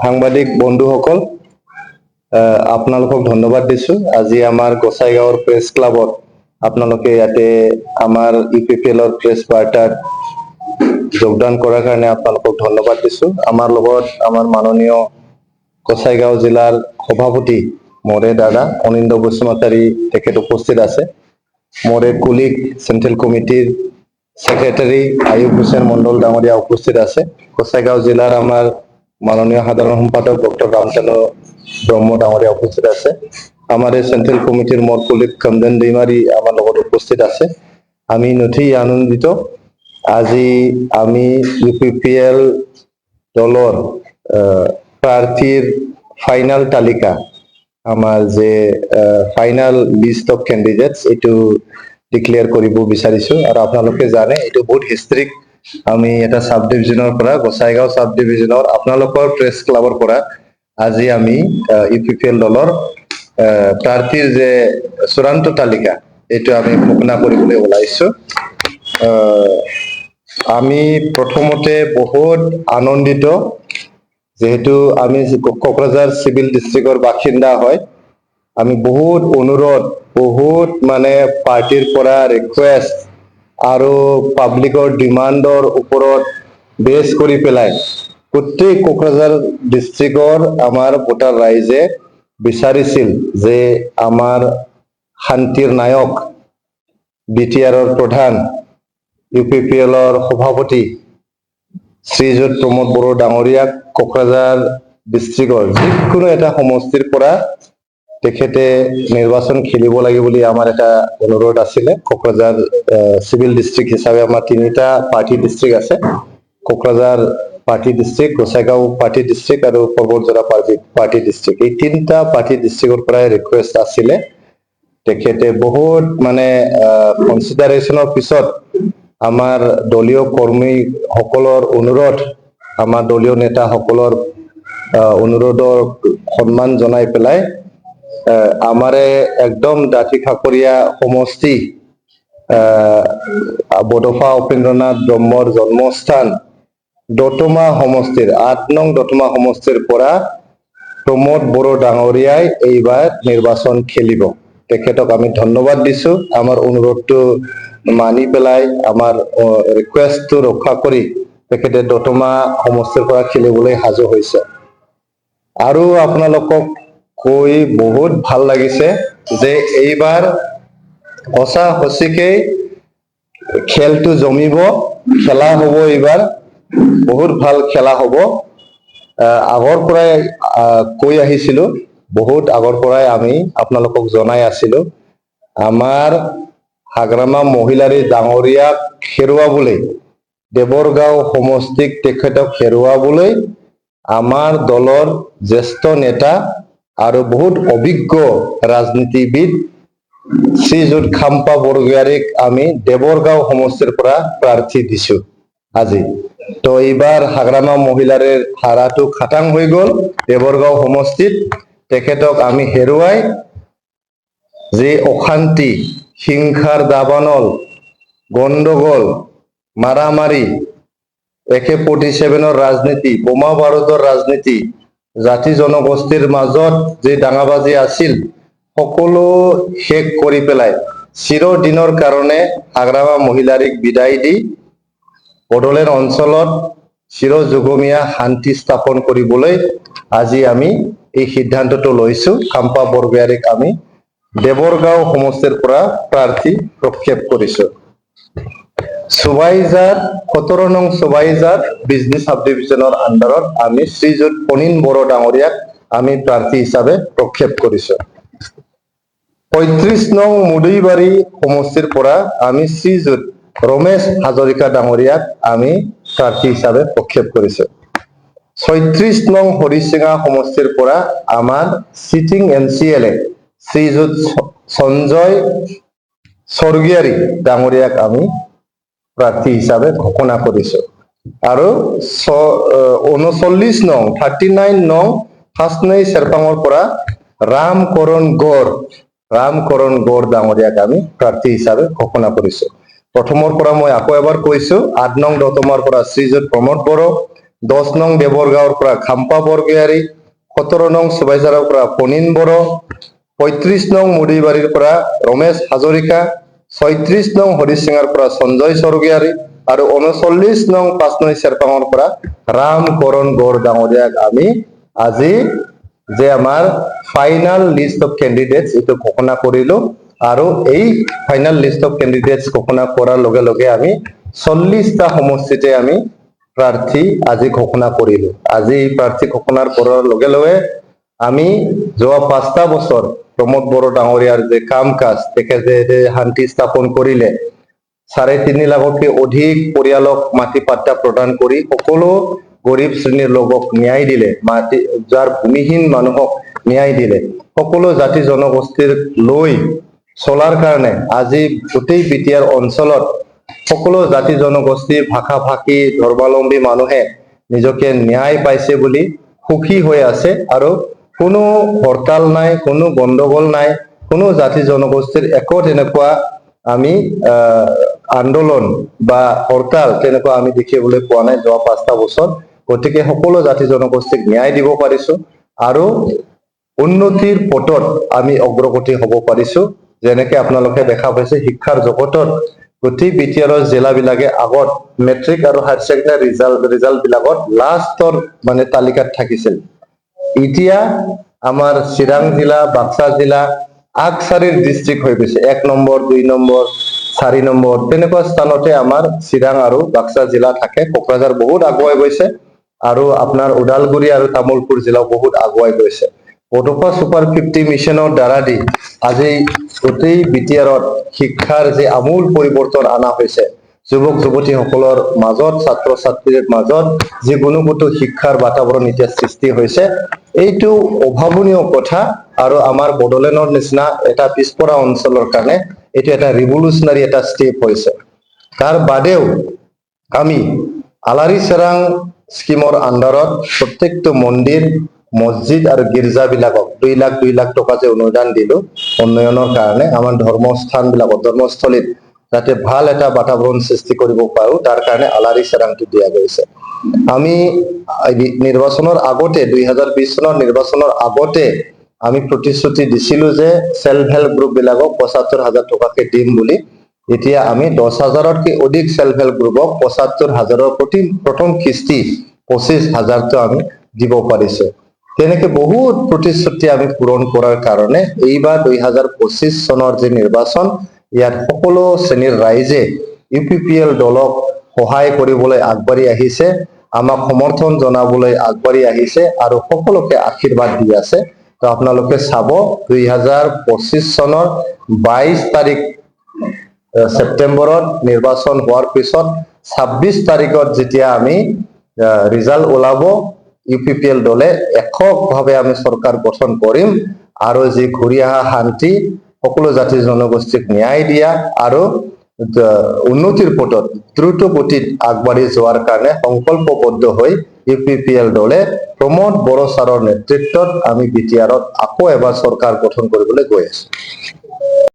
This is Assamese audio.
সাংবাদিক বন্ধুসকল, আপোনালোকক ধন্যবাদ দিছো। আজি আমাৰ গোসাইগাঁৱৰ প্ৰেছ ক্লাবত আপোনালোকে ইয়াতে আমাৰ ইপিপিএলৰ প্ৰেছ বাৰ্তাত যোগদান কৰাৰ কাৰণে আপোনালোকক ধন্যবাদ দিছো। আমাৰ লগত আমাৰ মাননীয় গোসাইগাঁও জিলাৰ সভাপতি মোৰে দাদা অনিন্দ বসুমতাৰী তেখেত উপস্থিত আছে। মোৰে কুলিক চেন্ট্ৰেল কমিটিৰ সেক্রেটারি আয়ুব হোসেন মন্ডল ডাঙরিয়া উপস্থিত আছে। গোসাইগাঁও জেলার আমার মাননীয় সাধারণ সম্পাদক ডক্টর রামচন্দ্র ব্রহ্ম ডাঙরিয়া উপস্থিত আছে। আমার এই সেন্ট্রাল কমিটির মোর কুলিক কমদেন দৈমারি আমার লগত উপস্থিত আছে। আমি নথৈ আনন্দিত আজি আমি ইউপিপিএল দলৰ প্ৰাৰ্থীৰ ফাইনাল তালিকা আমাৰ যে ফাইনাল লিস্ট অফ ক্যান্ডিডেটস এইটো ডিক্লেয়াৰ কৰিব বিচাৰিছো। আৰু আপোনালোকে জানে এইটো বহুত হিষ্ট্ৰিক। আমি এটা সাব ডিভিজনৰ পৰা গোসাইগাঁও সাব ডিভিজনৰ আপোনালোকৰ প্ৰেছ ক্লাবৰ পৰা আজি আমি ইউপিপিএল দলৰ প্ৰাৰ্থীৰ যে চূড়ান্ত তালিকা এইটো আমি ঘোষণা কৰিবলৈ ওলাইছো। আমি প্ৰথমতে বহুত আনন্দিত যেহেতু আমি কোকৰাঝাৰ সিভিল ডিস্ট্ৰিক্টৰ বাসিন্দা হয়। আমি বহুত অনুৰোধ বহুত মানে পাৰ্টিৰ পৰা ৰিকুয়েস্ট আৰু পাব্লিকৰ ডিমান্ডৰ ওপৰত বেছ কৰি পেলাই গোটেই কোকৰাঝাৰ ডিস্ট্ৰিক্টৰ আমাৰ ভোটাৰ ৰাইজে বিচাৰিছিল যে আমাৰ শান্তিৰ নায়ক বিটিআৰৰ প্ৰধান ইউপিপিএলৰ সভাপতি শ্ৰীযুত প্ৰমোদ বড়ো ডাঙৰীয়াক কোকৰাঝাৰ ডিস্ট্ৰিক্টৰ যিকোনো এটা সমষ্টিৰ পৰা তেখেতে নির্বাচন খেলিব লাগে বুলি আমার এটা অনুরোধ আছিলে। কোকরাঝার সিভিল ডিস্ট্রিক্ট হিসাবে আমার তিনিটা পার্টি ডিস্ট্রিক্ট আছে। Kokrajhar party district, Gossaigaon party district আর পর্বতজোড়া পার্টি ডিস্ট্রিক্ট, এই তিনটা পার্টি ডিস্ট্ৰিক্টৰ পৰাই ৰিকুয়েস্ট আছিলে। তেখেতে বহুত মানে কনসিডাৰেশনৰ পিছত আমাৰ দলীয় কৰ্মী সকলৰ অনুৰোধ, আমাৰ দলীয় নেতা সকলৰ অনুৰোধৰ সন্মান জনাই পেলাই আমাৰে একদম ডাঠি খাকৰিয়া সমষ্টি বডফা উপেন্দ্ৰনাথ ব্ৰহ্মৰ জন্মস্থান দতমা সমষ্টিৰ ৮ নং দতমা সমষ্টিৰ পৰা প্রমোদ বড়ো ডাঙরিয়াই এইবার নির্বাচন খেলিব। তেখেতক আমি ধন্যবাদ দিছো। আমার অনুরোধটো মানি পেলাই আমার রিকুয়েস্টটো রক্ষা কৰি তেখেতে দতমা সমষ্টিৰ পৰা খেলিবলৈ সাজু হৈছে। আৰু আপোনালোকক কৈ বহুত ভাল লাগিছে যে এইবাৰ সঁচা সঁচিকেই খেলটো জমিব, খেলা হ'ব। এইবাৰ বহুত ভাল খেলা হ'ব। আগৰ পৰাই কৈ আহিছিলো, বহুত আগৰ পৰাই আমি আপোনালোকক জনাই আছিলো আমাৰ হাগ্ৰামা মহিলাৰী ডাঙৰীয়াক হেৰুৱাবলৈ, দেৱৰগাঁও সমষ্টিক তেখেতক হেৰুৱাবলৈ আমাৰ দলৰ জ্যেষ্ঠ নেতা আৰু বহুত অভিজ্ঞ ৰাজনীতিবিদ শ্ৰীযুত খাম্পা বৰগোহাঞিক আমি দেৱৰগাঁও সমষ্টিৰ পৰা প্ৰাৰ্থী দিছো আজি। তো এইবাৰ হাগ্ৰামা মহিলাৰে হাৰাটো খাটাং হৈ গ'ল। দেৱৰগাঁও সমষ্টিত তেখেতক আমি হেৰুৱাই যে অশান্তি, হিংসাৰ দাবানল, গণ্ডগোল, মাৰামাৰি, AK-47ৰ ৰাজনীতি, বোমা বাৰুদৰ ৰাজনীতি, জাতি জনগোষ্ঠীৰ মাজত যে দাঙাবাজি আছিল সকলো শেষ কৰি পেলাই চিৰদিনৰ কাৰণে হাগ্ৰামা মহিলাৰীক বিদায় দি বড়োলেণ্ড অঞ্চলত চিৰযুগমীয়া শান্তি স্থাপন কৰিবলৈ আজি আমি এই সিদ্ধান্তটো লৈছো। খাম্পা বৰগোহাঞিক আমি দেৱৰগাঁও সমষ্টিৰ পৰা প্ৰাৰ্থী প্ৰক্ষেপ কৰিছো। চুবাইজাৰ 17 নং চুবাইজাৰ বিজনেছ সাব ডিভিজনৰ আণ্ডাৰত আমি শ্ৰীযুত অনিন বড়ো ডাঙৰীয়াক আমি প্ৰাৰ্থী হিচাপে প্ৰক্ষেপ কৰিছো। 35 নং মুদৈবাৰী সমষ্টিৰ পৰা আমি শ্ৰীযুত ৰমেশ হাজৰিকা ডাঙৰীয়াক আমি প্ৰাৰ্থী হিচাপে প্ৰক্ষেপ কৰিছো। 36 নং হৰিচিঙা সমষ্টিৰ পৰা আমাৰ সিটিং MCLA শ্ৰীযুত সঞ্জয় স্বৰ্গীয়াৰী ডাঙৰীয়াক আমি প্ৰাৰ্থী হিচাপে ঘোষণা কৰিছো। আৰু 39 নং ফাষ্টনাই চেৰপাঙৰ পৰা ৰামকৰণ গড় ডাঙৰীয়াক আমি প্ৰাৰ্থী হিচাপে ঘোষণা কৰিছো। প্ৰথমৰ পৰা মই আকৌ এবাৰ কৈছো, 8 নং দতমাৰ পৰা শ্ৰীযুত প্ৰমোদ বড়ো, 10 নং দেবৰগাঁৱৰ পৰা খাম্পা বৰগয়াৰী, 17 নং সুবাইজাৰৰ পৰা ফণীন বড়ো, 35 নং মুদিবাৰীৰ পৰা ৰমেশ হাজৰিকা, 36 নং হৰিচিঙাৰ পৰা সঞ্জয় স্বৰ্গীয়াৰী আৰু 39 নং 5 নং চেৰপাঙৰ পৰা ৰাম কৰণ গড় ডাঙৰীয়াক আমি আজি যে আমাৰ ফাইনাল লিষ্ট অফ কেণ্ডিডেটছ এইটো ঘোষণা কৰিলো আৰু এই ফাইনাল লিষ্ট অফ কেণ্ডিডেটছ ঘোষণা কৰাৰ লগে লগে আমি 40টা সমষ্টিতে আমি প্ৰাৰ্থী আজি ঘোষণা কৰিলো। আজি এই প্ৰাৰ্থী ঘোষণাৰ কৰাৰ লগে লগে আমি যোৱা 5টা বছৰ প্ৰমোদ বড়ো ডাঙৰীয়াৰ যে কাম কাজ তেখেতে যে শান্তি স্থাপন কৰিলে, 3.5 লাখতকৈ অধিক পৰিয়ালক মাটি পাট্টা প্ৰদান কৰি সকলো গৰীব শ্ৰেণীৰ লোকক ন্যায় দিলে, মাটি যাৰ ভূমিহীন মানুহক ন্যায় দিলে, সকলো জাতি জনগোষ্ঠীৰ লৈ চলাৰ কাৰণে আজি গোটেই বিটিআৰ অঞ্চলত সকলো জাতি জনগোষ্ঠী ভাষা ভাষী ধৰ্মাৱলম্বী মানুহে নিজকে ন্যায় পাইছে বুলি সুখী হৈ আছে আৰু কোনো হৰতাল নাই, কোনো গণ্ডগোল নাই, কোনো জাতি জনগোষ্ঠীৰ একো তেনেকুৱা আমি আন্দোলন বা হৰতাল তেনেকুৱা আমি দেখিবলৈ পোৱা নাই যোৱা 5টা বছৰ। গতিকে সকলো জাতি জনগোষ্ঠীক ন্যায় দিব পাৰিছো আৰু উন্নতিৰ পথত আমি অগ্ৰগতি হ'ব পাৰিছো। যেনেকে আপোনালোকে দেখা পাইছে শিক্ষাৰ জগতত গোটেই বিটিআৰৰ জিলাবিলাকে আগত মেট্ৰিক আৰু হায়াৰ ছেকেণ্ডাৰী ৰিজাল্ট বিলাকত লাষ্টৰ মানে তালিকাত থাকিছিল। এতিয়া আমাৰ চিৰাং জিলা, বাক্সা জিলা আগশাৰীৰ ডিষ্ট্ৰিক্ট হৈ গৈছে। 1 নম্বৰ, 2 নম্বৰ, 4 নম্বৰ তেনেকুৱা স্থানতে আমাৰ চিৰাং আৰু বাক্সা জিলা থাকে। কোকৰাঝাৰ বহুত আগুৱাই গৈছে আৰু আপোনাৰ ওদালগুৰি আৰু তামুলপুৰ জিলাও বহুত আগুৱাই গৈছে। বডোফা ছুপাৰ 50 মিছনৰ দ্বাৰা দি আজি গোটেই বিটিআৰত শিক্ষাৰ যে আমূল পৰিৱৰ্তন অনা হৈছে, যুৱক যুৱতীসকলৰ মাজত, ছাত্ৰ ছাত্ৰীৰ মাজত যি গুণগত শিক্ষাৰ বাতাবৰণ এতিয়া সৃষ্টি হৈছে, এইটো অভাৱনীয় কথা আৰু আমাৰ বড়োলেণ্ডৰ নিচিনা এটা পিছপৰা অঞ্চলৰ কাৰণে এইটো এটা ৰিভলিউচনাৰী এটা ষ্টেপ হৈছে। তাৰ বাদেও আমি আলাৰী চেৰাং স্কিমৰ আণ্ডাৰত প্ৰত্যেকটো মন্দিৰ, মছজিদ আৰু গীৰ্জাবিলাকক 2 লাখ টকা যে অনুদান দিলো উন্নয়নৰ কাৰণে, আমাৰ ধৰ্মস্থানবিলাকত ধৰ্মস্থলীত যাতে ভাল এটা বাতাবৰণ সৃষ্টি কৰিব পাৰো তাৰ কাৰণে আলাৰী চেৰাংটো দিয়া গৈছে। আমি নিৰ্বাচনৰ আগতে 2020 চনৰ নিৰ্বাচনৰ আগতে আমি প্ৰতিশ্ৰুতি দিছিলো যে সেল্ফ হেল্প গ্ৰুপ বিলাকক 75,000 টকাকে দিম বুলি। এতিয়া আমি 10,000তকৈ অধিক সেল্ফ হেল্প গ্ৰুপক 75,000ৰ প্ৰথম কিস্তি 25,000টো আমি দিব পাৰিছো। তেনেকে বহুত প্ৰতিশ্ৰুতি আমি পূৰণ কৰাৰ কাৰণে এইবাৰ 2025 চনৰ যে নিৰ্বাচন, ইয়াত সকলো শ্ৰেণীৰ ৰাইজে UPPL দলক সহায় কৰিবলৈ আগবাঢ়ি আহিছে, আমাক সমৰ্থন জনাবলৈ আগবাঢ়ি আহিছে আৰু সকলোকে আশীৰ্বাদ দি আছে। তো আপোনালোকে চাব 2025 চনৰ 22 তাৰিখ ছেপ্টেম্বৰত নিৰ্বাচন হোৱাৰ পিছত 26 তাৰিখত যেতিয়া আমি ৰিজাল্ট ওলাব, UPPL দলে এককভাৱে আমি চৰকাৰ গঠন কৰিম আৰু যি ঘূৰি অহা শান্তি, সকলো জাতি জনগোষ্ঠীক ন্যায় দিয়া আৰু উন্নতিৰ পথত দ্ৰুত গতিত আগবাঢ়ি যোৱাৰ কাৰণে সংকল্পবদ্ধ হৈ UPPL দলে প্ৰমোদ বড়ো ছাৰৰ নেতৃত্বত আমি বিটিআৰত আকৌ এবাৰ চৰকাৰ গঠন কৰিবলৈ গৈ আছো।